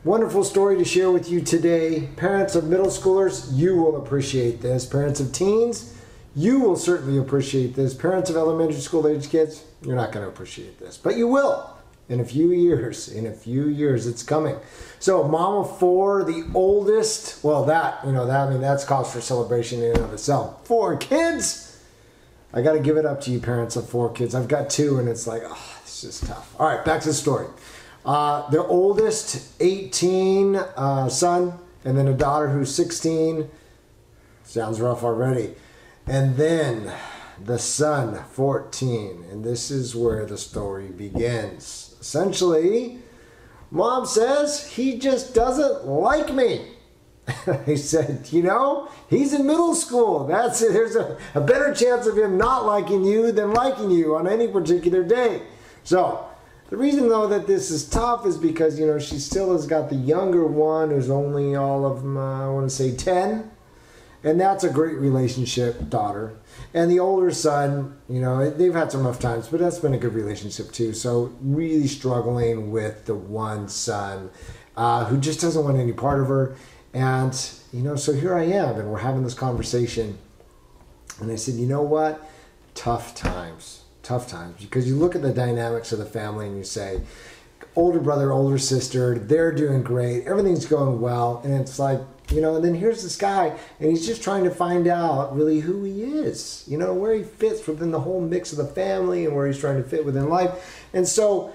Wonderful story to share with you today. Parents of middle schoolers, you will appreciate this. Parents of teens, you will certainly appreciate this. Parents of elementary school age kids, you're not going to appreciate this, but you will in a few years. In a few years, it's coming. So, mom of four, the oldest, well, that's cause for celebration in and of itself. 4 kids. I got to give it up to you, parents of 4 kids. I've got 2, and it's like, oh, this is tough. All right, back to the story. Their oldest, 18, son, and then a daughter who's 16. Sounds rough already. And then the son, 14. And this is where the story begins. Essentially, mom says, he just doesn't like me. I said, he's in middle school. That's it. There's a better chance of him not liking you than liking you on any particular day. So, the reason, though, that this is tough is because, she still has got the younger one who's only all of, 10. And that's a great relationship, daughter. And the older son, they've had some rough times, but that's been a good relationship, too. So really struggling with the one son who just doesn't want any part of her. And, so here I am, and we're having this conversation. And I said, you know what? Tough times, because you look at the dynamics of the family and you say, older brother, older sister, they're doing great, everything's going well, and it's like, and then here's this guy, and he's just trying to find out really who he is, where he fits within the whole mix of the family and where he's trying to fit within life. And so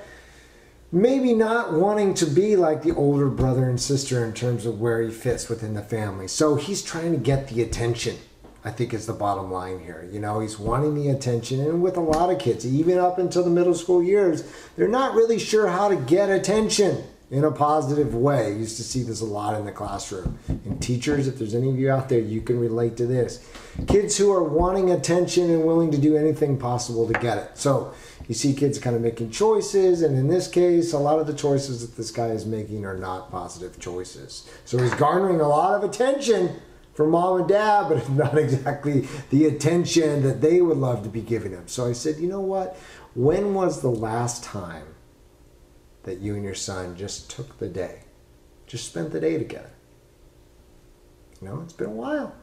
maybe not wanting to be like the older brother and sister in terms of where he fits within the family. So he's trying to get the attention, I think, is the bottom line here. He's wanting the attention, and with a lot of kids, even up until the middle school years, they're not really sure how to get attention in a positive way. I used to see this a lot in the classroom. And teachers, if there's any of you out there, you can relate to this. Kids who are wanting attention and willing to do anything possible to get it. So you see kids kind of making choices, and in this case, a lot of the choices that this guy is making are not positive choices. So he's garnering a lot of attention from mom and dad, but not exactly the attention that they would love to be giving him. So I said, you know what? When was the last time that you and your son just took the day, just spent the day together? It's been a while,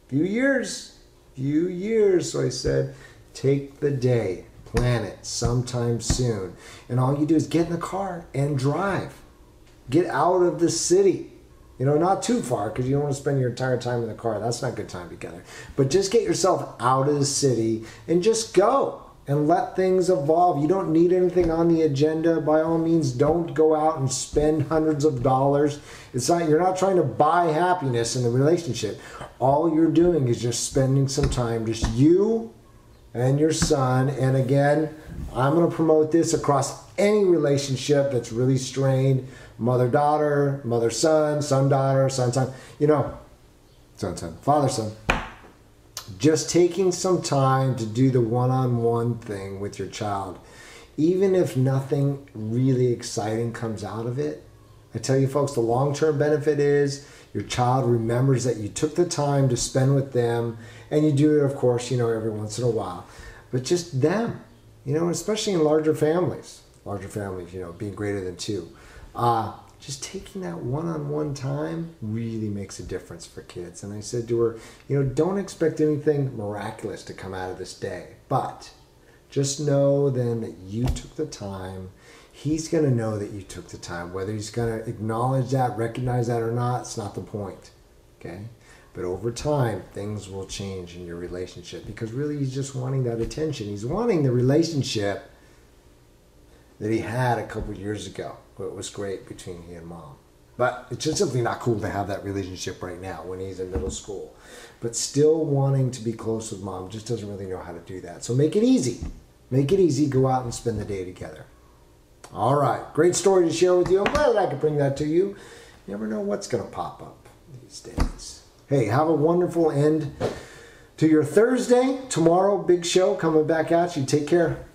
few years. So I said, take the day, plan it sometime soon. And all you do is get in the car and drive. Get out of the city. Not too far, because you don't want to spend your entire time in the car. That's not a good time together. But just get yourself out of the city and just go and let things evolve. You don't need anything on the agenda. By all means, don't go out and spend hundreds of dollars. You're not trying to buy happiness in the relationship. All you're doing is just spending some time, just you and your son. And again, I'm going to promote this across any relationship that's really strained. Mother-daughter, mother-son, son-daughter, son-son, son-son, father-son. Just taking some time to do the one-on-one thing with your child. Even if nothing really exciting comes out of it, I tell you folks, the long-term benefit is your child remembers that you took the time to spend with them, and you do it, of course, every once in a while. But just them, especially in larger families, being greater than 2. Just taking that one-on-one time really makes a difference for kids. And I said to her, don't expect anything miraculous to come out of this day, but just know then that you took the time. He's going to know that you took the time. Whether he's going to acknowledge that, recognize that or not, it's not the point, okay? But over time, things will change in your relationship, because really he's just wanting that attention. He's wanting the relationship that he had a couple years ago. It was great between he and mom. But it's just simply not cool to have that relationship right now when he's in middle school. But still wanting to be close with mom, just doesn't really know how to do that. So make it easy. Make it easy. Go out and spend the day together. All right. Great story to share with you. I'm glad that I could bring that to you. You never know what's going to pop up these days. Hey, have a wonderful end to your Thursday. Tomorrow, big show coming back at you. Take care.